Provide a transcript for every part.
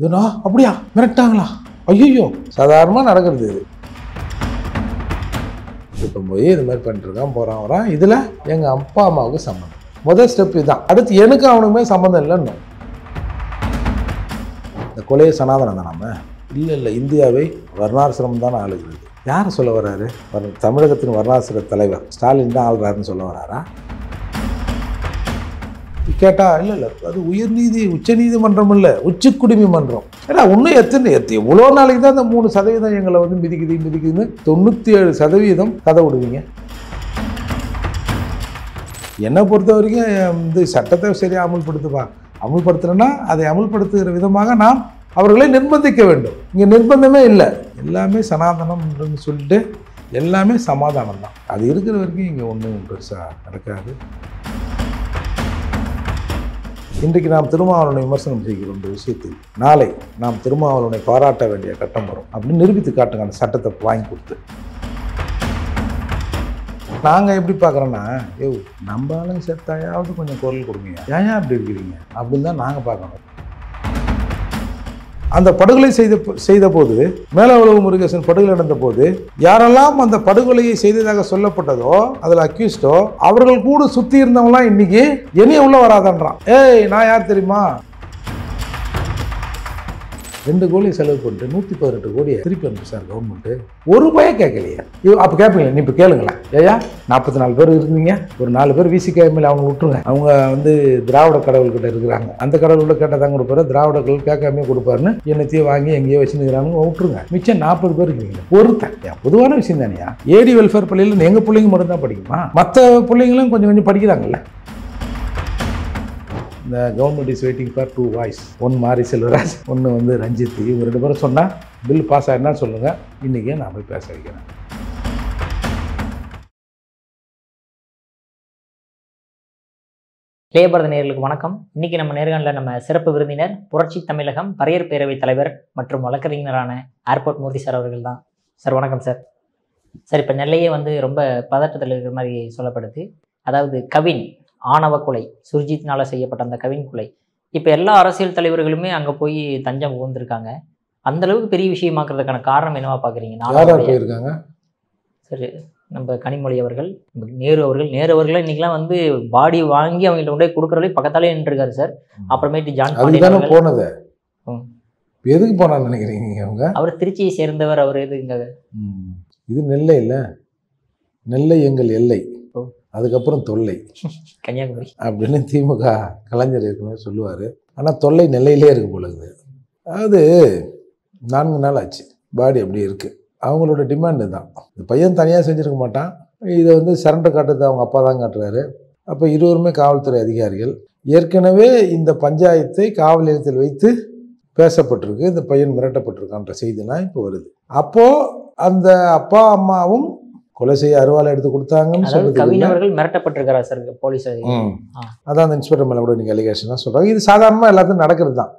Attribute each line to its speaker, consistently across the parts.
Speaker 1: இதுனா அப்படியா மிரட்டாங்களா? ஐயோ, சாதாரணமாக நடக்கிறது இது. இப்போ போய் இது மாதிரி பண்ணிட்டுருக்கான் போகிறான் வரான். இதில் எங்கள் அப்பா அம்மாவுக்கு சம்மந்தம். முதல் ஸ்டெப் இதுதான். அடுத்து எனக்கு அவனுக்குமே சம்மந்தம் இல்லைன்னு. இந்த கொலையை சனாதனம் தான் நாம இல்லை இந்தியாவை வர்ணாசிரமம் தான் ஆளுகிறது. யார் சொல்ல வர்றாரு? தமிழகத்தின் வர்ணாசிர தலைவர் ஸ்டாலின் தான் ஆள்றாருன்னு சொல்ல வர்றாரா? கேட்டால் இல்லை அது உயர்நீதி உச்ச நீதிமன்றம் இல்லை, உச்சக்குடிமை மன்றம். ஏன்னா இன்னும் எத்தனை எவ்வளோ நாளைக்கு தான் அந்த 3% எங்களை வந்து மிதிக்குதுன்னு 97% கதை விடுவீங்க. என்னை பொறுத்த வரைக்கும் இந்த சட்டத்தை சரியாக அமுல்படுத்துவா. அமுல்படுத்துறேன்னா அதை அமுல்படுத்துகிற விதமாக நாம் அவர்களை நிர்பந்திக்க வேண்டும். இங்கே நிர்பந்தமே இல்லை, எல்லாமே சனாதனம் சொல்லிட்டு எல்லாமே சமாதானம் தான். அது இருக்கிற வரைக்கும் இங்கே ஒன்றும் பெருசாக நடக்காது. இன்றைக்கு நாம் திருமாவளவனை விமர்சனம் செய்கிறோம் இந்த விஷயத்தில். நாளை நாம் திருமாவளவனை பாராட்ட வேண்டிய கட்டம் வரும் அப்படின்னு நிரூபித்து காட்டுங்க அந்த சட்டத்தை வாங்கி கொடுத்து. நாங்கள் எப்படி பார்க்குறோன்னா, நம்ம ஆளுங்க செத்தாயாவது கொஞ்சம் குரல் கொடுங்க, ஏன் அப்படி இருக்கிறீங்க அப்படின்னு தான் நாங்கள் பார்க்கணும். அந்த படுகொலை செய்த போது, மேலவளவு முருகேசன் படுகொலை நடந்த போது யாரெல்லாம் அந்த படுகொலையை செய்ததாக சொல்லப்பட்டதோ, அதில் அக்யூஸ்டோ, அவர்கள் கூட சுற்றி இருந்தவங்களாம் இன்னைக்கு என்னைய உள்ள வராதன்றான். நான் யார் தெரியுமா? 2 கோடி செலவு பண்ணிட்டு 118 கோடியை திருப்பி அனுப்பி சார் கவர்மெண்ட்டு. ஒரு ரூபாயே கேட்கலையே. அப்போ கேட்பீங்க, நீ இப்போ கேளுங்களேன். ஏயா 44 பேர் இருந்தீங்க, ஒரு 4 பேர் விசிகாமல் அவங்க விட்டுருங்க. அவங்க வந்து திராவிட கடவுள்கிட்ட இருக்கிறாங்க, அந்த கடவுள்கிட்ட கேட்டால் தான் கொடுப்பாரு, திராவிட கடவுள் கேட்காமே கொடுப்பாருன்னு என்னத்தையும் வாங்கி எங்கேயோ வச்சுருக்கிறாங்க விட்டுருங்க. மிச்சம் 40 பேர் இருக்கீங்க. ஒருத்தன் பொதுவான விஷயம் தானியா. ஏடி வெல்ஃபேர் பள்ளியில் எங்கள் பிள்ளைங்க மட்டும் தான் படிக்குமா? மற்ற பிள்ளைங்களும் கொஞ்சம் கொஞ்சம் படிக்கிறாங்கல்ல. இந்த government is waiting for 2 voice. ஒன்று மாரி செல்வராஜ், ஒன்று வந்து ரஞ்சித். இவங்க 2 பேரும் சொன்னால் பில் பாஸ் ஆகிடுனா சொல்லுங்கள், இன்றைக்கே நான் போய் பேச வைக்கிறேன்.
Speaker 2: இளையபாரத நேயர்களுக்கு வணக்கம். இன்னைக்கு நம்ம நேர்காணலில் நம்ம சிறப்பு விருந்தினர் புரட்சி தமிழகம் பரையர் பேரவைத் தலைவர் மற்றும் வழக்கறிஞரான ஏர்போர்ட் மூர்த்தி சார் அவர்கள் தான். சார் வணக்கம் சார். சார், இப்போ நெல்லையே வந்து ரொம்ப பதட்டத்தில் இருக்கிற மாதிரி சொல்லப்படுது. அதாவது கவின் ஆணவ கொலை, சுர்ஜித்னால செய்யப்பட்ட அந்த கவின் கொலை, இப்போ எல்லா அரசியல் தலைவர்களுமே அங்கே போய் தஞ்சம் புகுந்திருக்காங்க. அந்த அளவுக்கு பெரிய விஷயமாக்குறதுக்கான காரணம் என்னவா பார்க்குறீங்க? சரி, நம்ம கனிமொழி அவர்கள், நேரு அவர்கள் இன்னைக்கெல்லாம் வந்து பாடி வாங்கி அவங்கள்ட்ட கொண்டு போய் கொடுக்குறவங்களே பக்கத்தாலே நின்றுருக்காரு சார். அப்புறமேட்டு ஜான் பாண்டியன்
Speaker 1: போனது எதுக்கு போனான்னு நினைக்கிறீங்க? அவங்க அவர்
Speaker 2: திருச்சியை சேர்ந்தவர். அவர் எதுங்க?
Speaker 1: இது நெல்லை இல்லை, நெல்லை எங்கள் எல்லை, அதுக்கப்புறம் தொல்லை
Speaker 2: கன்னியாகுமரி
Speaker 1: அப்படின்னு திமுக கலைஞர் ஏற்கனவே சொல்லுவார். ஆனால் தொல்லை நெல்லையிலே இருக்கு போல இருக்குது. அதாவது 4 நாள் ஆச்சு, பாடி அப்படியே இருக்குது. அவங்களோட டிமாண்டு தான். இந்த பையன் தனியாக செஞ்சுருக்க மாட்டான், இதை வந்து சரண்டர் காட்டுறது அவங்க அப்பா தான் காட்டுறாரு. அப்போ இருவருமே காவல்துறை அதிகாரிகள். ஏற்கனவே இந்த பஞ்சாயத்தை காவல் நிலையத்தில் வைத்து பேசப்பட்டிருக்கு, இந்த பையன் மிரட்டப்பட்டிருக்கான்ற செய்திலாம் இப்போ வருது. அப்போது அந்த அப்பா அம்மாவும் கொலை செய்ய அருவாலை எடுத்து கொடுத்தாங்கன்னு
Speaker 2: சொல்லுவாங்க. மிரட்டப்பட்டிருக்காரா சார் போலீஸ்?
Speaker 1: அதான் அந்த இன்ஸ்பெக்டர் மேலே கூட நீங்கள் அலிகேஷன் சொல்கிறாங்க. இது சாதாரணமாக எல்லாத்தையும் நடக்கிறது தான்.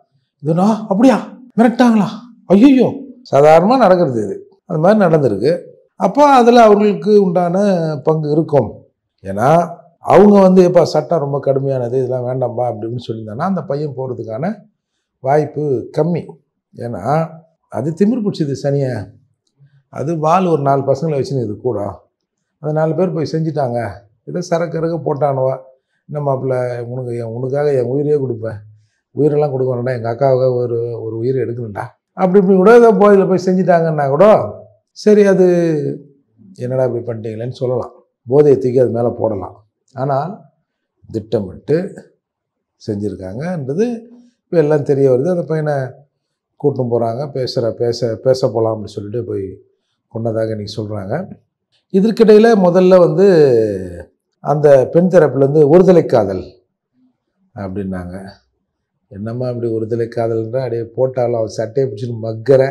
Speaker 1: இதுனா அப்படியா மிரட்டாங்களா? ஐயோ, சாதாரணமாக நடக்கிறது இது. அது மாதிரி நடந்திருக்கு. அப்போ அதில் அவர்களுக்கு உண்டான பங்கு இருக்கும். ஏன்னா அவங்க வந்து எப்போ சட்டம் ரொம்ப கடுமையானது, இதெல்லாம் வேண்டாம்பா அப்படின்னு சொல்லியிருந்தாங்கன்னா அந்த பையன் போகிறதுக்கான வாய்ப்பு கம்மி. ஏன்னா அது திமிர் பிடிச்சது சனியை. அது வால் ஒரு 4 பசங்களை வச்சுன்னு இது கூட அந்த 4 பேர் போய் செஞ்சுட்டாங்க. ஏதோ சரக்கு போட்டானுவா, என்ன மாப்பிள்ள உனக்காக என் உயிரையே கொடுப்பேன், உயிரெல்லாம் கொடுக்க வேண்டாம், எங்கள் அக்காவுக்காக ஒரு உயிரை எடுக்கணும்டா அப்படி கூட ஏதோ போதில் போய் செஞ்சுட்டாங்கன்னா கூட சரி, அது என்னடா இப்படி பண்ணிட்டீங்களேன்னு சொல்லலாம், போதையை தூக்கி அது மேலே போடலாம். ஆனால் திட்டமிட்டு செஞ்சுருக்காங்கன்றது இப்போ எல்லாம் தெரிய வருது. அந்த பையனை கூட்டும் போகிறாங்க, பேச போகலாம் அப்படின்னு சொல்லிட்டு போய் கொண்டதாக இன்றைக்கி சொல்கிறாங்க. இதற்கிடையில் முதல்ல வந்து அந்த பெண் தரப்புலேருந்து ஒருதலை காதல் அப்படின்னாங்க. என்னம்மா அப்படி ஒருதலை காதல்ன்ற அப்படியே போட்டாலும் அவன் சட்டையை பிடிச்சிட்டு மக்கிற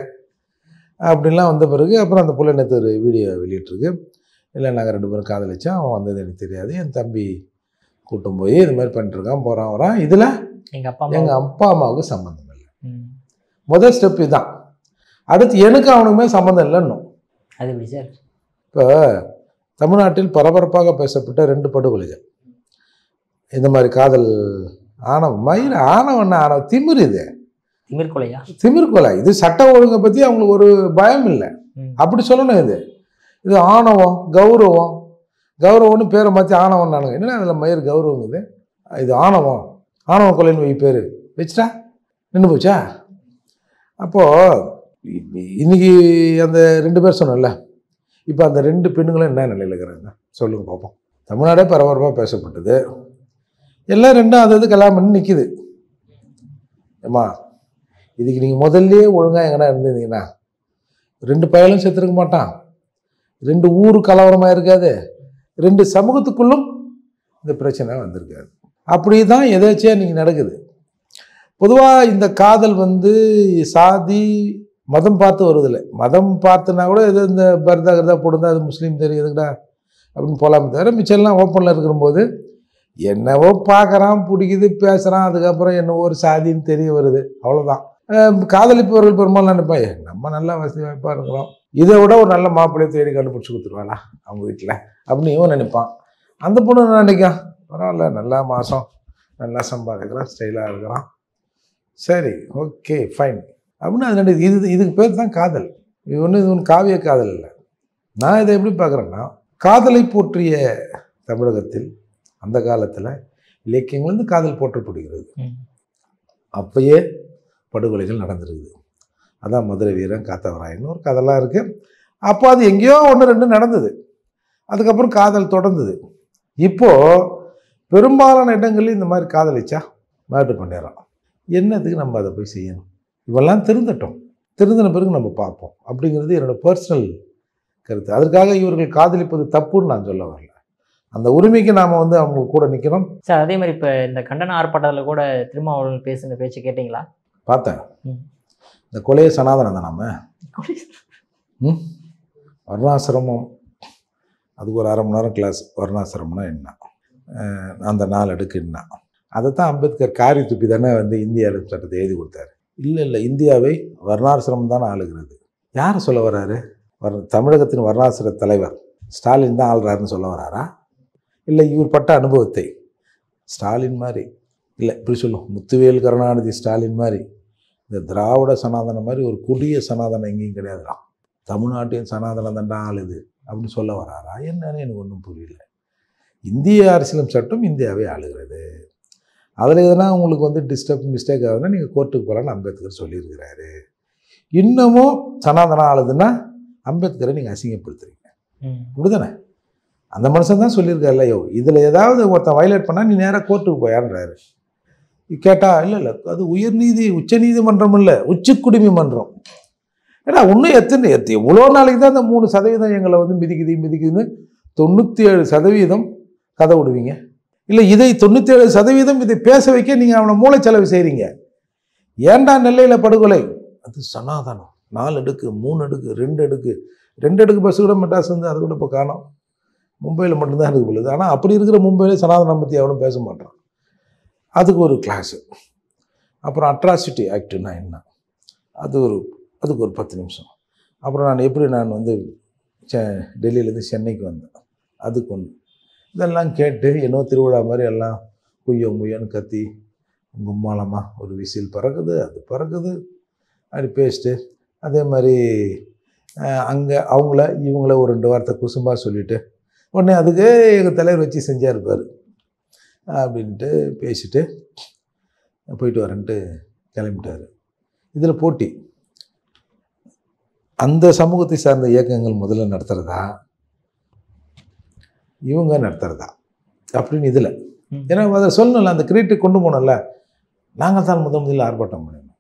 Speaker 1: அப்படின்லாம் வந்த பிறகு அப்புறம் அந்த பிள்ளை நேற்று ஒரு வீடியோ வெளியிட்ருக்கு. இல்லை, நாங்கள் 2 பேரும் காதலிச்சோம், அவன் வந்தது எனக்கு தெரியாது, என் தம்பி கூட்டும் போய் இது மாதிரி பண்ணிட்டுருக்கான் போகிறான் வரான், இதில் எங்கள் அப்பா அம்மாவுக்கு சம்மந்தம் இல்லை. முதல் ஸ்டெப் இதுதான். அடுத்து எனக்கு அவனுக்குமே சம்மந்தம் இல்லைன்னு.
Speaker 2: அது எப்படி சார்?
Speaker 1: இப்போ தமிழ்நாட்டில் பரபரப்பாக பேசப்பட்ட 2 படுகொலைகள், இந்த மாதிரி காதல் ஆணவம், மயிர் ஆணவம், ஆணவம் திமிர். இது
Speaker 2: திமிர் கொலையா?
Speaker 1: திமிர் கொலை. இது சட்ட ஒழுங்கை பற்றி அவங்களுக்கு ஒரு பயம் இல்லை. அப்படி சொல்லணும். இது ஆணவம், கௌரவம். கௌரவம்னு பேரை மாற்றி ஆணவம் நானுங்க. என்னன்னா அதில் மயிர் கௌரவம் இது ஆணவம். ஆணவ கொலைன்னு வை பேர் வச்சுட்டா நின்று போச்சா? அப்போது இன்னைக்கு அந்த 2 பேர் சொன்னல, இப்போ அந்த 2 பெண்களும் என்ன நிலையில் இருக்கிறாங்க சொல்லுங்க பார்ப்போம். தமிழ்நாடே பரபரப்பாக பேசப்பட்டது. எல்லாம் 2 அது கல்யாணம் பண்ணி நிற்கிது. ஏம்மா இதுக்கு நீங்கள் முதல்லையே ஒழுங்காக எங்கன்னா இருந்திருந்தீங்கன்னா 2 பயலும் செத்துருக்க மாட்டான், 2 ஊர் கலவரமாக இருக்காது, 2 சமூகத்துக்குள்ளும் இந்த பிரச்சனை வந்திருக்காது. அப்படி தான் எதாச்சியாக நீங்கள் நடக்குது. பொதுவாக இந்த காதல் சாதி மதம் பார்த்து வருதில்லை. மதம் பார்த்துனா கூட எது இந்த பர்தா கர்தா போடுந்தா அது முஸ்லீம் தெரியுதுங்கடா அப்படின்னு போகலாமே தவிர மிச்சம்லாம் ஓப்பனில் இருக்கும்போது என்னவோ பார்க்குறான், பிடிக்குது, பேசுகிறான், அதுக்கப்புறம் என்னவோ ஒரு சாதின்னு தெரிய வருது, அவ்வளோதான். காதலிப்பவர்கள் பெரும்பாலும் நினைப்பான், நம்ம நல்லா வசதி வாய்ப்பாக இருக்கிறோம், இதை விட ஒரு நல்ல மாப்பிள்ளையை தேடி கண்டுபிடிச்சி கொடுத்துருவாளா அவங்க வீட்டில் அப்படின்னு இவன் நினைப்பான். அந்த பொண்ணு நினைக்கான், பரவாயில்ல நல்லா மாதம் நல்லா சம்பாதிக்கிறான், ஸ்டைலாக இருக்கிறான், சரி ஓகே ஃபைன் அப்படின்னு அது நினைக்குது. இதுக்கு பேர் தான் காதல். இது ஒன்று காவிய காதல் இல்லை. நான் இதை எப்படி பார்க்குறேன்னா, காதலை போற்றிய தமிழகத்தில் அந்த காலத்தில் இலக்கியங்கள் காதல் போற்றப்படுகிறது. அப்பயே படுகொலைகள் நடந்துருக்குது. அதான் மதுரை வீரன் காத்தவராயன்னு ஒரு கதைலாம் இருக்குது. அப்போ அது எங்கேயோ 1-2 நடந்தது, அதுக்கப்புறம் காதல் தொடர்ந்தது. இப்போது பெரும்பாலான இடங்களில் இந்த மாதிரி காதலிச்சா மேட்டு பண்ணிடுறோம். என்னத்துக்கு நம்ம அதை போய் செய்யணும்? இவெல்லாம் திருந்தட்டும், திருந்தின பிறகு நம்ம பார்ப்போம் அப்படிங்கிறது என்னோடய பர்சனல் கருத்து. அதற்காக இவர்கள் காதலிப்பது தப்புன்னு நான் சொல்ல வரல. அந்த உரிமைக்கு நாம் அவங்க கூட நிற்கணும்.
Speaker 2: சார் அதே மாதிரி இப்போ இந்த கண்டன ஆர்ப்பாட்டத்தில் கூட திருமாவளவன் பேசுன பேச்சு கேட்டிங்களா?
Speaker 1: பார்த்தேன். இந்த கொலையை சனாதனம் தான் நம்ம வர்ணாசிரமம், அதுக்கு ஒரு 1/2 மணி நேரம் கிளாஸ். வர்ணாசிரமம்னா என்ன, அந்த 4 அடுக்கு என்ன, அதை தான் அம்பேத்கர் காரி துப்பி தானே இந்திய அரசு சட்டத்தை எழுதி கொடுத்தாரு. இல்லை இந்தியாவை வர்ணாசிரமம் தானே ஆளுகிறது. யார் சொல்ல வர்றாரு? தமிழகத்தின் வர்ணாசிர தலைவர் ஸ்டாலின் தான் ஆள்றாருன்னு சொல்ல வர்றாரா? இல்லை இவர் பட்ட அனுபவத்தை ஸ்டாலின் மாதிரி, இல்லை இப்படி சொல்லும் முத்துவேல் கருணாநிதி ஸ்டாலின் மாதிரி, இந்த திராவிட சனாதனம் மாதிரி ஒரு கொடிய சனாதனம் எங்கேயும் கிடையாதுடா, தமிழ்நாட்டையும் சனாதனம் தாண்டா ஆளுது அப்படின்னு சொல்ல வராரா என்னன்னு எனக்கு ஒன்றும் புரியல. இந்திய அரசியலும் சட்டம் இந்தியாவை ஆளுகிறது. அதில் எதுனா உங்களுக்கு மிஸ்டேக் ஆகுதுன்னா நீங்கள் கோர்ட்டுக்கு போகலான்னு அம்பேத்கர் சொல்லியிருக்கிறாரு. இன்னமும் சனாதனம் ஆளுதுன்னா அம்பேத்கரை நீங்கள் அசிங்கப்படுத்துறீங்க, இப்படிதானே? அந்த மனுஷன் தான் சொல்லியிருக்காருல்ல, இதில் ஏதாவது ஒருத்தன் வயலேட் பண்ணால் நீ நேராக கோர்ட்டுக்கு போயான்றாரு. கேட்டால் இல்லை அது உச்ச நீதிமன்றம் இல்லை, உச்சக்குடிமை மன்றம். ஏன்னா இன்னும் எவ்வளோ நாளைக்கு தான் அந்த 3% எங்களை மிதிக்குதுன்னு 97% கதை விடுவீங்க? இல்லை இதை 97% இதை பேச வைக்க நீங்கள் அவனை மூளைச்செலவு செய்கிறீங்க. ஏண்டா நெல்லையில் படுகொலை? அது சனாதனம். 4 அடுக்கு 3 அடுக்கு 2 அடுக்கு 2 அடுக்கு பஸ் கூட மெட்ராஸ் அது கூட இப்போ காணோம். மும்பையில் மட்டும்தான் இருக்குது பொழுது. ஆனால் அப்படி இருக்கிற மும்பையில் சனாதனம் பற்றி எவனும் பேச மாட்டான். அதுக்கு ஒரு கிளாஸு. அப்புறம் அட்ராசிட்டி ஆக்டுன்னா என்ன, அதுக்கு ஒரு 10 நிமிஷம். அப்புறம் நான் டெல்லியிலேருந்து சென்னைக்கு வந்தேன், அதுக்கு ஒன்று. இதெல்லாம் கேட்டு என்னோ திருவிழா மாதிரி எல்லாம் முய்யன்னு கத்தி கும்மாளமாக ஒரு விசில் பறக்குது, அது பறக்குது, அப்படி பேசிட்டு அதே மாதிரி அங்கே இவங்கள ஒரு 2 வார்த்தை குசும்பாக சொல்லிவிட்டு உடனே அதுக்கு எங்கள் தலைவர் வச்சு செஞ்சார் இருப்பார் அப்படின்ட்டு பேசிட்டு போயிட்டு வரேன்ட்டு கிளம்பிட்டார். இதில் போட்டி அந்த சமூகத்தை சார்ந்த இயக்கங்கள் முதல்ல நடத்துகிறதா இவங்க நடத்துகிறதா அப்படின்னு இதில். ஏன்னா அதை சொல்லணும்ல, அந்த கிரியேட்டிவ் கொண்டு போனோம்ல, நாங்கள் தான் முதலில் ஆர்ப்பாட்டம் பண்ணணும்.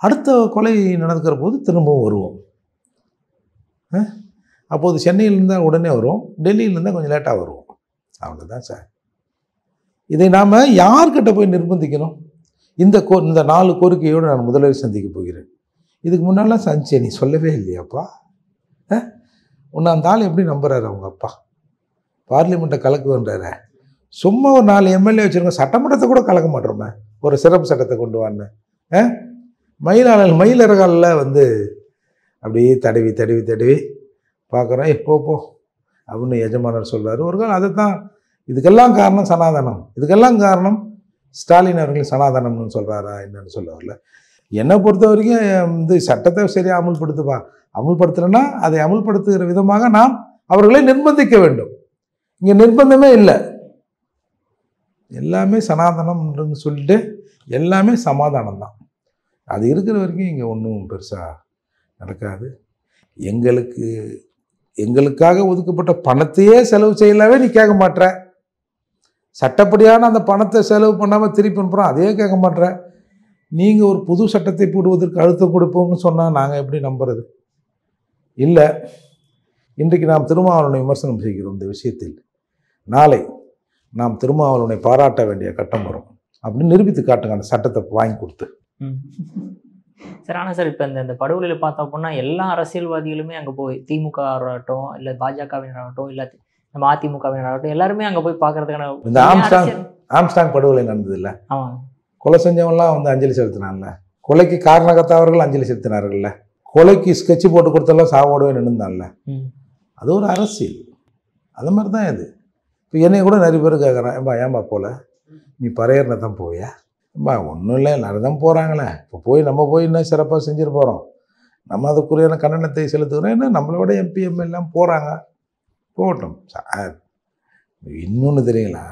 Speaker 1: அடுத்த கொலை நடக்கிற போது திரும்பவும் வருவோம். அப்போது சென்னையிலேருந்தால் உடனே வருவோம், டெல்லியிலேருந்தால் கொஞ்சம் லேட்டாக வருவோம், அவ்வளோதான் சார். இதை நாம் யார்கிட்ட போய் நிர்பந்திக்கணும்? இந்த 4 கோரிக்கையோடு நான் முதலில் சந்திக்க போகிறேன். இதுக்கு முன்னாலாம் சந்திச்சே, நீ சொல்லவே இல்லையாப்பா? உன்னை அந்த ஆள் எப்படி நம்புறாரு அவங்க அப்பா? பார்லிமெண்ட்டை கலக்குன்றாரு. சும்மா ஒரு 4 எம்எல்ஏ வச்சுருக்கோம், சட்டமன்றத்தை கூட கலக்க மாட்டோமே, ஒரு சிறப்பு சட்டத்தை கொண்டு வான்னு. மயிலறகாலில் அப்படியே தடவி பார்க்குறோம், போ அப்படின்னு எஜமானர் சொல்கிறார். ஒரு கால் அதை தான் இதுக்கெல்லாம் காரணம் சனாதனம், இதுக்கெல்லாம் காரணம் ஸ்டாலின் அவர்கள் சனாதனம்னு சொல்கிறாரா என்னன்னு சொல்ல வரல. என்னை பொறுத்த வரைக்கும் சட்டத்தை சரியாக அமுல்படுத்துப்பா, அமுல்படுத்துறேன்னா அதை அமுல்படுத்துகிற விதமாக நாம் அவர்களை நிர்பந்திக்க வேண்டும். இங்கே நிர்பந்தமே இல்லை, எல்லாமே சனாதனம்னு சொல்லிட்டு எல்லாமே சமாதானம் தான். அது இருக்கிற வரைக்கும் இங்கே ஒன்றும் பெருசாக நடக்காது. எங்களுக்காக ஒதுக்கப்பட்ட பணத்தையே செலவு செய்யலாவே நீ கேட்க மாட்ற, சட்டப்படியான அந்த பணத்தை செலவு பண்ணாமல் திருப்பி அனுப்புகிறோம் அதையே கேட்க மாட்ற. நீங்கள் ஒரு புது சட்டத்தை போடுவதற்கு அழுத்தம் கொடுப்போம்னு சொன்னால் நாங்கள் எப்படி நம்புறது? இல்லை, இன்றைக்கு நாம் திருமாவளவனை விமர்சனம் செய்கிறோம் இந்த விஷயத்தில், நாளை நாம் திருமாவளவனை பாராட்ட வேண்டிய கட்டம் வரும் அப்படின்னு நிரூபித்து காட்டுங்க அந்த சட்டத்தை வாங்கி கொடுத்து.
Speaker 2: சார் ஆனால் சார் இப்போ இந்த படுகொலையில் பார்த்தோம் அப்படின்னா எல்லா அரசியல்வாதிகளுமே அங்கே போய் திமுக ஆகட்டும் இல்லை பாஜகவினராகட்டும் இல்லை நம்ம அதிமுகவினராகட்டும் எல்லாருமே அங்கே போய் பார்க்கறதுக்கான
Speaker 1: இந்த ஆம்ஸ்டாங் படுகொலை நடந்தது இல்லை,
Speaker 2: ஆமாம்,
Speaker 1: கொலை செஞ்சவங்களாம் அஞ்சலி செலுத்தினான்ல, கொலைக்கு காரணகர்த்தாவர்கள் அஞ்சலி செலுத்தினார்கள்ல, கொலைக்கு ஸ்கெட்சு போட்டு கொடுத்தெல்லாம் சாவோடவே நின்றுந்தான்ல, அது ஒரு அரசியல். அது மாதிரி தான் இது. இப்போ என்னைய கூட நிறைய பேர் கேட்குறான், ஏன்பா போல நீ பறையர்ன தான் போவியா? ஒன்றும் இல்லை, எல்லாரும் தான் போகிறாங்களே, இப்போ நம்ம போய் இன்னும் சிறப்பாக செஞ்சுட்டு போகிறோம், நம்ம அதுக்குரியான கண்டனத்தை செலுத்துகிறோம், என்ன நம்மளோட எம்பிஎம் எல்லாம் போகிறாங்க, போகட்டும் சார். இன்னொன்று தெரியுங்களா,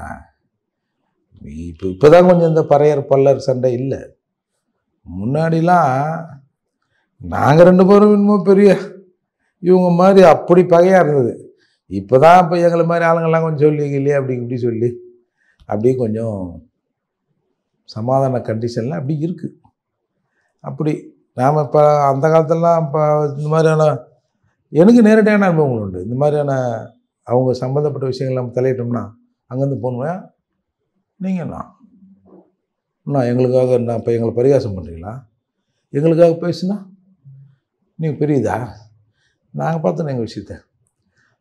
Speaker 1: இப்போதான் கொஞ்சம் இந்த பறையர் பல்லர் சண்டை இல்லை, முன்னாடிலாம் நாங்கள் 2 பேரும் இன்னும் பெரிய இவங்க மாதிரி அப்படி பகையாக இருந்தது. இப்போ தான் இப்போ எங்களை மாதிரி ஆளுங்கள்லாம் கொஞ்சம் சொல்லி இல்லையா அப்படி இப்படி சொல்லி அப்படியே கொஞ்சம் சமாதான கண்டிஷனில் அப்படி இருக்குது. அப்படி நாம் இப்போ அந்த காலத்திலலாம் இப்போ இந்த மாதிரியான எனக்கு நேரடியான அனுபவங்கள் உண்டு. இந்த மாதிரியான அவங்க சம்மந்தப்பட்ட விஷயங்கள் நம்ம தலையிட்டோம்னா அங்கேருந்து போகணுமா, நீங்கண்ணா எங்களுக்காக என்ன இப்போ எங்களை பரிகாசம் பண்ணுறீங்களா, எங்களுக்காக பேசுனா நீங்கள் பெரியதா, நாங்கள் பார்த்தோம் எங்கள் விஷயத்த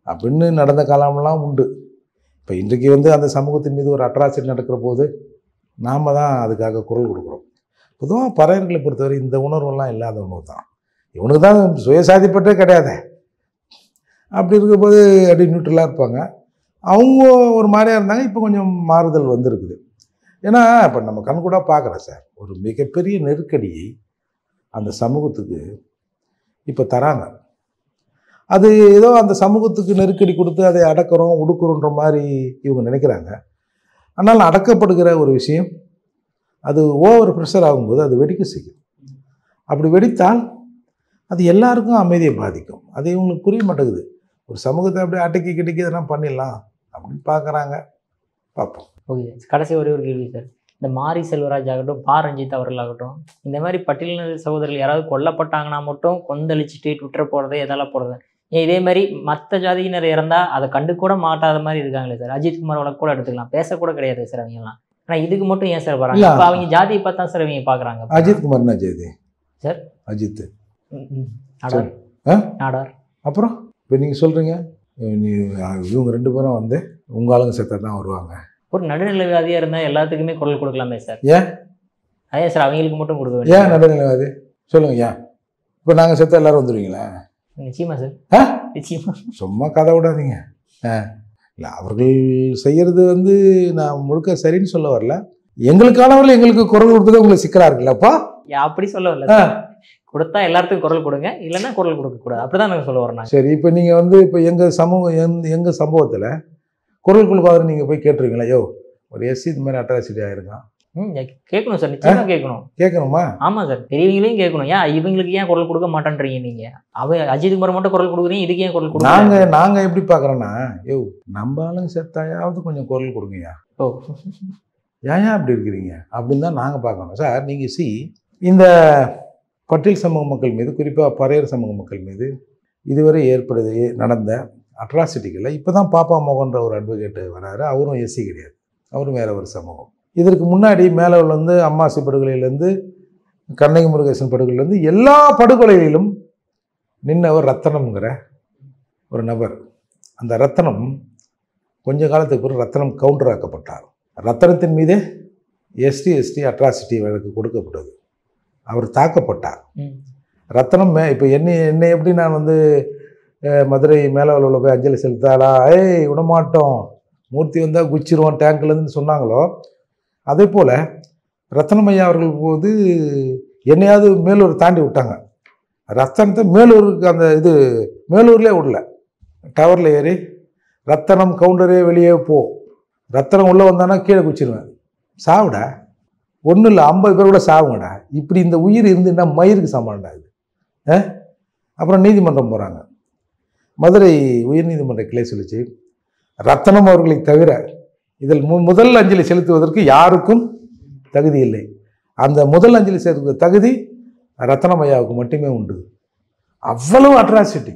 Speaker 1: அப்படின்னு நடந்த காலமெல்லாம் உண்டு. இப்போ இன்றைக்கு அந்த சமூகத்தின் மீது ஒரு அட்ராசிட்டி நடக்கிற போது நாம் தான் அதுக்காக குரல் கொடுக்குறோம். பொதுவாக பறையர்களை பொறுத்தவரை இந்த உணர்வெல்லாம் இல்லாத உணர்வு தான். இவனுக்கு தான் சுயசாதிப்பட்டே கிடையாது. அப்படி இருக்கும்போது அப்படி நியூட்ரலாக இருப்பாங்க. அவங்க ஒரு மாதிரியாக இருந்தாங்க. இப்போ கொஞ்சம் மாறுதல் வந்திருக்குது. ஏன்னா இப்போ நம்ம கண்கூடாக பார்க்குறோம் சார், ஒரு மிகப்பெரிய நெருக்கடியை அந்த சமூகத்துக்கு இப்போ தராங்க. அது ஏதோ அந்த சமூகத்துக்கு நெருக்கடி கொடுத்து அதை அடக்கிறோம் ஒடுக்குறோன்ற மாதிரி இவங்க நினைக்கிறாங்க. ஆனால் அடக்கப்படுகிற ஒரு விஷயம் அது ஓவர் ப்ரெஷர் ஆகும்போது அது வெடிக்க செய்யும். அப்படி வெடித்தால் அது எல்லாருக்கும் அமைதியை பாதிக்கும். அது இவங்களுக்கு புரிய மாட்டேங்குது. ஒரு சமூகத்தை அப்படியே அடக்கி கிடக்கி இதெல்லாம் பண்ணிடலாம் அப்படின்னு பார்க்குறாங்க. பார்ப்போம்.
Speaker 2: ஓகே, கடைசி ஒரே ஒரு கேள்வி சார். இந்த மாரி செல்வராஜ் ஆகட்டும், பா ரஞ்சித் அவர்களாகட்டும், இந்த மாதிரி பட்டியலின சகோதரர்கள் யாராவது கொல்லப்பட்டாங்கன்னா மட்டும் கொந்தளிச்சுட்டு ட்விட்டர் போடுறது எதெல்லாம் போடுறது, ஏன் இதே மாதிரி மற்ற ஜாதியினர் இறந்தால் அதை கண்டு கூட மாட்டாத மாதிரி இருக்காங்களே சார். அஜித்குமார் வழக்கு கூட எடுத்துக்கலாம், பேசக்கூட கிடையாது சார் அவங்கெல்லாம். ஆனால் இதுக்கு மட்டும் ஏன் சார் வராங்க? இப்போ அவங்க ஜாதியை பார்த்தா சார் அவங்க பார்க்குறாங்க.
Speaker 1: அஜித்குமார் என்ன ஜாதி
Speaker 2: சார்?
Speaker 1: அஜித்
Speaker 2: நாடார். நாடார்.
Speaker 1: அப்புறம் இப்போ நீங்கள் சொல்கிறீங்க இவங்க 2 பேரும் உங்கள் ஆளுங்க செத்தா தான் வருவாங்க.
Speaker 2: ஒரு நடுநிலைவாதியாக இருந்தால் எல்லாத்துக்குமே குரல் கொடுக்கலாமே சார்.
Speaker 1: ஏன்
Speaker 2: அதே சார் அவங்களுக்கு மட்டும் கொடுக்க வேண்டிய
Speaker 1: ஏன் நடுநிலைவாதி சொல்லுங்க? ஏன் இப்போ நாங்கள் செத்தா எல்லாரும் வந்துடுவீங்களா?
Speaker 2: நிச்சயமா சார், நிச்சயமா.
Speaker 1: சும்மா கதை விடாதீங்க. இல்லை, அவர்கள் செய்கிறது நான் முழுக்க சரின்னு சொல்ல வரல. எங்களுக்கானவர்கள் எங்களுக்கு குரல் கொடுத்தது உங்களுக்கு சிக்கலாக இருக்குல்லப்பா.
Speaker 2: அப்படி சொல்ல வரல. கொடுத்தா எல்லாத்துக்கும் குரல் கொடுங்க, இல்லைன்னா குரல் கொடுக்கக்கூடாது, அப்படிதான் நாங்கள் சொல்ல வரோம். சரி,
Speaker 1: இப்போ நீங்கள் இப்போ எங்கள் சமூகம் எங்கள் சம்பவத்தில் குரல் கொடுக்காத நீங்கள் போய் கேட்டுருவீங்களா? யோ ஒரு எஸ்சி இது மாதிரி அட்ராசிட்டி ஆகிருக்கான்.
Speaker 2: கேட்கணும் சார், நிச்சயமாக கேட்கணும்.
Speaker 1: கேட்கணுமா?
Speaker 2: ஆமாம் சார், பெரியவங்களையும் கேட்கணும். ஏன் இவங்களுக்கு ஏன் குரல் கொடுக்க மாட்டேன்றீங்க நீங்கள்? அஜித்குமார் மட்டும் குரல் கொடுக்குறீங்க, இதுக்கு ஏன் குரல் கொடுங்க?
Speaker 1: நாங்கள் எப்படி பார்க்குறோன்னா, யோ நம்ம ஆளுங்க செத்தாயாவது கொஞ்சம் குரல் கொடுங்கய்யா. ஓ ஏன் அப்படி இருக்கிறீங்க அப்படின்னு தான் நாங்கள் பார்க்கணும் சார். நீங்கள் இந்த பட்டியல் சமூக மக்கள் மீது, குறிப்பாக பறையர் சமூக மக்கள் மீது இதுவரை நடந்த அட்ராசிட்டிகளில் இப்போ தான் பாப்பா மோகன்ற ஒரு அட்வொகேட்டு வராரு. அவரும் எஸ்சி கிடையாது, அவரும் வேற ஒரு சமூகம். இதற்கு முன்னாடி மேலூர்லேருந்து அம்மாசி படுகொலையிலேருந்து கண்ணகி முருகேசன் படுகொலையிலேருந்து எல்லா படுகொலைகளிலும் நின்னவர் ரத்தனம்ங்கிற ஒரு நபர். அந்த ரத்தனம் கொஞ்ச காலத்துக்கு பிறகு ரத்தனம் கவுண்டர் ஆக்கப்பட்டார். ரத்தனத்தின் மீதே எஸ்டி அட்ராசிட்டி வழக்கு கொடுக்கப்பட்டது. அவர் தாக்கப்பட்டார். ரத்தனம் இப்போ என்னை எப்படி நான் மதுரை மேலவளவில் போய் அஞ்சலி செலுத்தாடா, விடமாட்டோம், மூர்த்தி வந்தால் குச்சிருவோம் டேங்க்லேருந்து சொன்னாங்களோ, அதே போல் ரத்னமையா அவர்கள் போது என்னையாவது மேலூர் தாண்டி விட்டாங்க. ரத்தனத்தை மேலூருக்கு அந்த இது மேலூர்லேயே விடல. டவரில் ஏறி ரத்தனம் கவுண்டரே வெளியே போ, ரத்தனம் உள்ளே வந்தானா கீழே குச்சிடுவேன், சாவுடா, ஒன்றும் இல்லை 50 பேர் கூட சாவுங்கடா, இப்படி இந்த உயிர் இருந்துன்னா மயிருக்கு சமாளம்டா இது. அப்புறம் நீதிமன்றம் போகிறாங்க. மதுரை உயர்நீதிமன்ற கிளை சொல்லிச்சு, ரத்தனம் அவர்களை தவிர இதில் முதல் அஞ்சலி செலுத்துவதற்கு யாருக்கும் தகுதி இல்லை. அந்த முதல் அஞ்சலி செலுத்துவ தகுதி ரத்னமையாவுக்கு மட்டுமே உண்டு. அவ்வளவு அட்ராசிட்டி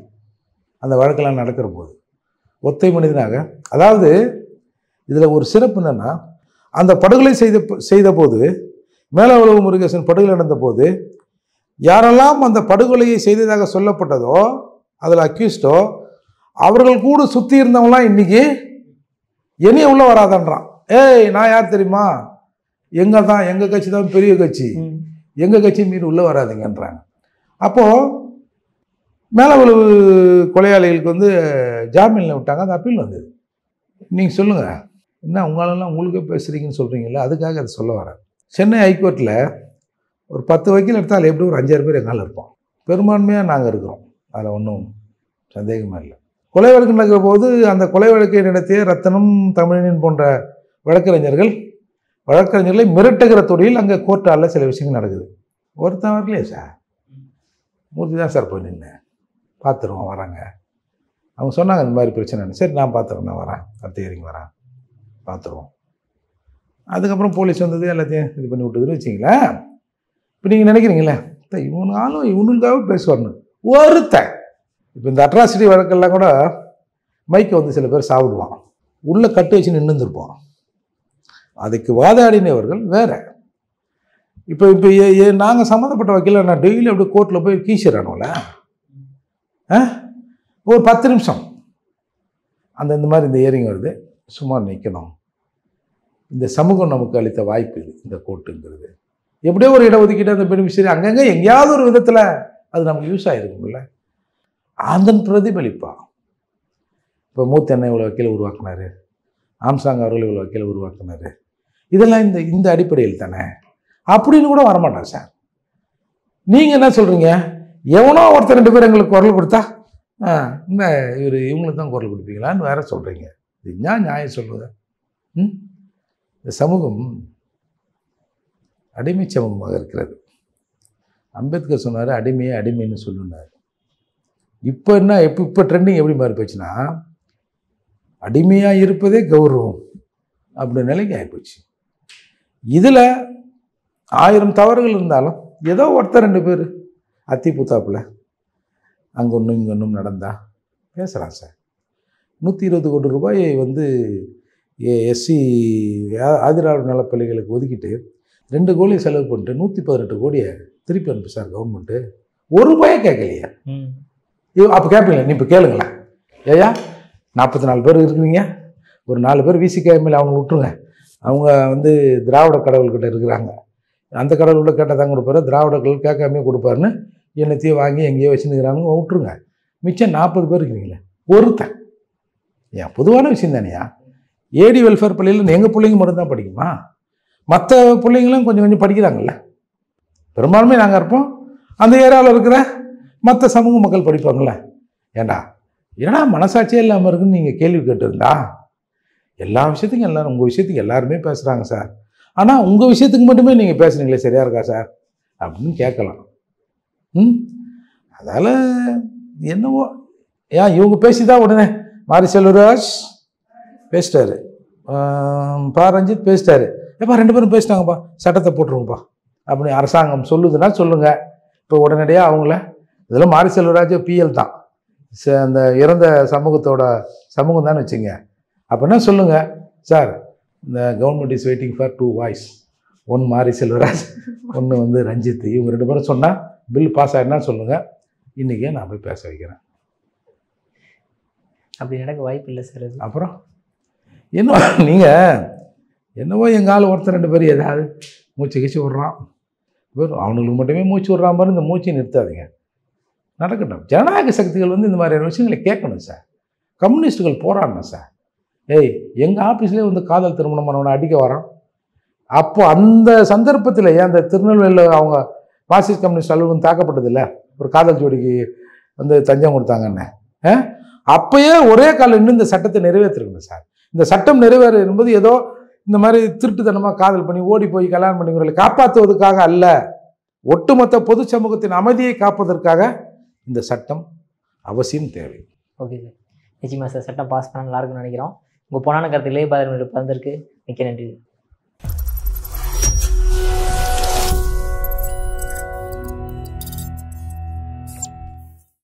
Speaker 1: அந்த வழக்கெல்லாம் நடக்கிற போது ஒத்தை மனிதனாக. அதாவது இதில் ஒரு சிறப்பு என்னன்னா, அந்த படுகொலை செய்த போது, மேலவளவு முருகேசன் படுகொலை நடந்த போது யாரெல்லாம் அந்த படுகொலையை செய்ததாக சொல்லப்பட்டதோ அதில் அக்யூஸ்டோ அவர்கள் கூட சுற்றி இருந்தவங்களாம் இன்னைக்கு என்னைய உள்ள வராதன்றான். ஏய் நான் யார் தெரியுமா, எங்கள் கட்சி தான் பெரிய கட்சி, எங்கள் கட்சி மீது உள்ளே வராதுங்கன்றாங்க. அப்போது மேலவளவு கொலையாளிகளுக்கு வந்து ஜாமீனில் விட்டாங்க. அந்த அப்பீல் வந்தது. நீங்கள் சொல்லுங்கள், என்ன உங்களெல்லாம் உங்களுக்கே பேசுகிறீங்கன்னு சொல்கிறீங்களா, அதுக்காக அதை சொல்ல வரேன். சென்னை ஹைகோர்ட்டில் ஒரு 10 வக்கீல் எடுத்தால் எப்படி ஒரு 5-6 பேர் எங்கால் இருப்போம். பெரும்பான்மையாக நாங்கள் இருக்கிறோம், அதில் ஒன்றும் சந்தேகமாக இல்லை. கொலை வழக்கு நடக்கிற போது அந்த கொலை வழக்கை நடத்திய ரத்தனம், தமிழனின் போன்ற வழக்கறிஞர்களை மிரட்டுகிற தொழில் அங்கே கோர்ட்டால் சில விஷயங்கள் நடக்குது. ஒருத்தன் வரலையே சார், மூர்த்தி தான் சார் போய் நின்று பார்த்துருவோம் வராங்க. அவங்க சொன்னாங்க இந்த மாதிரி பிரச்சனை. சரி நான் பார்த்துறேன், நான் வரேன், அடுத்த ஹியரிங் வரேன், பார்த்துருவோம். அதுக்கப்புறம் போலீஸ் வந்தது, எல்லாத்தையும் இது பண்ணி விட்டுதுன்னு வச்சிங்களேன். இப்போ நீங்கள் நினைக்கிறீங்களே இவனுக்காக பேசுவார்னு ஒருத்தன். இப்போ இந்த அட்ராசிட்டி வழக்கெல்லாம் கூட மைக்கை வந்து சில பேர் சாப்பிடுவான், உள்ளே கட்டு வச்சு நின்றுருப்போம். அதுக்கு வாதாடினவர்கள் வேற. இப்போ நாங்கள் சம்மந்தப்பட்ட வக்கீல நான் டெய்லி அப்படியே கோர்ட்டில் போய் கீசிடணும்ல, ஒரு 10 நிமிஷம் இந்த மாதிரி இந்த ஹியரிங் வருது, சும்மா நிற்கணும். இந்த சமூகம் நமக்கு அளித்த வாய்ப்பு இது, இந்த கோர்ட்டுங்கிறது. எப்படியோ ஒரு இடஒதுக்கீடு அந்த பெனிஃபிஷரி அங்கங்கே எங்கேயாவது ஒரு விதத்தில் அது நமக்கு யூஸ் ஆகிருக்கும்ல, அதன் பிரதிபலிப்பா. இப்போ மூத்த அண்ணன் இவ்வளோ வக்கீலை உருவாக்குனார், ஆம்சாங் அவர்கள் இவ்வளோ வக்கீலை உருவாக்குனார், இதெல்லாம் இந்த அடிப்படையில் தானே அப்படின்னு கூட வரமாட்டான் சார். நீங்கள் என்ன சொல்கிறீங்க, எவனோ ஒருத்தர் 2 பேர் எங்களுக்கு குரல் கொடுத்தா இந்த இவங்களுக்கு தான் குரல் கொடுப்பீங்களான்னு வேற சொல்கிறீங்க. இது என்ன நியாயம் சொல்லுங்க? இந்த சமூகம் அடிமை சமூகமாக இருக்கிறது. அம்பேத்கர் சொன்னார் அடிமையை அடிமைன்னு சொல்லுனார். இப்போ என்ன இப்போ ட்ரெண்டிங் எப்படி மாறி போச்சுன்னா, அடிமையாக இருப்பதே கௌரவம் அப்படி நிலைக்கு ஆகிப்போச்சு. இதில் 1000 தவறுகள் இருந்தாலும் ஏதோ ஒருத்தர் 2 பேர் அத்தி புத்தாப்பில் அங்கே ஒன்றும் இங்கே ஒன்றும் நடந்தா பேசுகிறான் சார். 120 கோடி ரூபாயை வந்து எஸ்சி ஆதிராவிட நலப்பள்ளிகளுக்கு ஒதுக்கிட்டு 2 கோடியை செலவு பண்ணிட்டு 118 கோடியை திருப்பி அனுப்பி சார் கவர்மெண்ட்டு. ஒரு ரூபாயே கேட்கலையா? அப்போ கேட்பீங்க, நீ இப்போ கேளுங்களேன், ஏயா 44 பேர் இருக்கிறீங்க, ஒரு 4 பேர் விசிகேஎம்எல் அவங்க விட்டுருங்க, அவங்க வந்து திராவிட கடவுள்கிட்ட இருக்கிறாங்க, அந்த கடவுள்கிட்ட கேட்டால் தான் கொடுப்பாரு, திராவிட கடவுள் கேட்காமே கொடுப்பாருன்னு என்னத்தையும் வாங்கி எங்கேயோ வச்சுருக்கிறாங்க, விட்டுருங்க. மிச்சம் 40 பேர் இருக்கிறீங்களே ஒருத்தன். ஏன் பொதுவான விஷயம் தானேயா? ஏடி வெல்ஃபேர் பள்ளியில் எங்கள் பிள்ளைங்க மட்டும்தான் படிக்குமா? மற்ற பிள்ளைங்களும் கொஞ்சம் கொஞ்சம் படிக்கிறாங்கல்ல. பெரும்பாலுமே நாங்கள் இருப்போம், அந்த ஏரியாவில் இருக்கிற மற்ற சமூக மக்கள் படிப்பாங்கள்ல. ஏன்னா மனசாட்சியே இல்லாமல் இருக்குன்னு நீங்கள் கேள்வி கேட்டுருந்தா, எல்லா விஷயத்துக்கும் எல்லாரும் உங்கள் விஷயத்துக்கு எல்லாருமே பேசுகிறாங்க சார், ஆனால் உங்கள் விஷயத்துக்கு மட்டுமே நீங்கள் பேசுகிறீங்களே சரியா இருக்கா சார் அப்படின்னு கேட்கலாம். அதால் என்னவோ இவங்க பேசிதான் உடனே மாரி செல்வராஜ் பேசிட்டாரு, ரஞ்சித் பேசிட்டாரு, எப்பா 2 பேரும் பேசிட்டாங்கப்பா, சட்டத்தை போட்டுருங்கப்பா அப்படி அரசாங்கம் சொல்லுதுன்னா சொல்லுங்கள். இப்போ உடனடியாக அவங்கள இதில் மாரி செல்வராஜ் பிஎல் தான், அந்த இறந்த சமூகம் தான் வச்சுங்க. அப்படின்னா சொல்லுங்கள் சார், இந்த government is waiting for 2 voice, 1 மாரி செல்வராஜ், 1 வந்து ரஞ்சித், இவங்க 2 பேரும் சொன்னால் பில் பாஸ் ஆகிடுனா சொல்லுங்கள், இன்றைக்கே நான் போய் பேச வைக்கிறேன்.
Speaker 2: அப்படி நடக்க வாய்ப்பு இல்லை சார்.
Speaker 1: அப்புறம் என்ன நீங்கள் என்னவோ எங்கள் ஆள் ஒருத்தர் 2 பேர் ஏதாவது மூச்சு கீச்சு விட்றான், அவனுங்களுக்கு மட்டுமே மூச்சு விட்றான் பாரு, இந்த மூச்சை நிறுத்தாதீங்க, நடக்கட்டும். ஜனநாயக சக்திகள் வந்து இந்த மாதிரியான விஷயங்களை கேட்கணும் சார். கம்யூனிஸ்ட்டுகள் போராடணும் சார். எங்கள் ஆஃபீஸ்லேயே வந்து காதல் திருமணம் பண்ணவனை அடிக்க வரான், அப்போ அந்த சந்தர்ப்பத்தில் ஏன் அந்த திருநெல்வேலியில் அவங்க மார்க்சிஸ்ட் கம்யூனிஸ்ட் அலுவலகம் தாக்கப்பட்டது இல்லை, ஒரு காதல் ஜோடிக்கு வந்து தஞ்சம் கொடுத்தாங்கன்னு. அப்பயே ஒரே காலம் இன்னும் இந்த சட்டத்தை நிறைவேற்றிருக்கணும் சார். இந்த சட்டம் நிறைவேறு என்பது ஏதோ இந்த மாதிரி திருட்டுத்தனமாக காதல் பண்ணி ஓடி போய் கல்யாணம் பண்ணிக்கிறவர்களை காப்பாற்றுவதற்காக அல்ல, ஒட்டுமொத்த பொது சமூகத்தின் அமைதியை காப்பதற்காக இந்த சட்டம் அவசியம் தேவை.
Speaker 2: ஓகே சார், நிச்சயமாக சார் சட்டம் பாஸ் பண்ண நல்லா இருக்குன்னு நினைக்கிறோம். உங்கள் பொன்னான கருத்து இளைய பாதர் பகிர்ந்ததற்கு மிக்க நன்றி.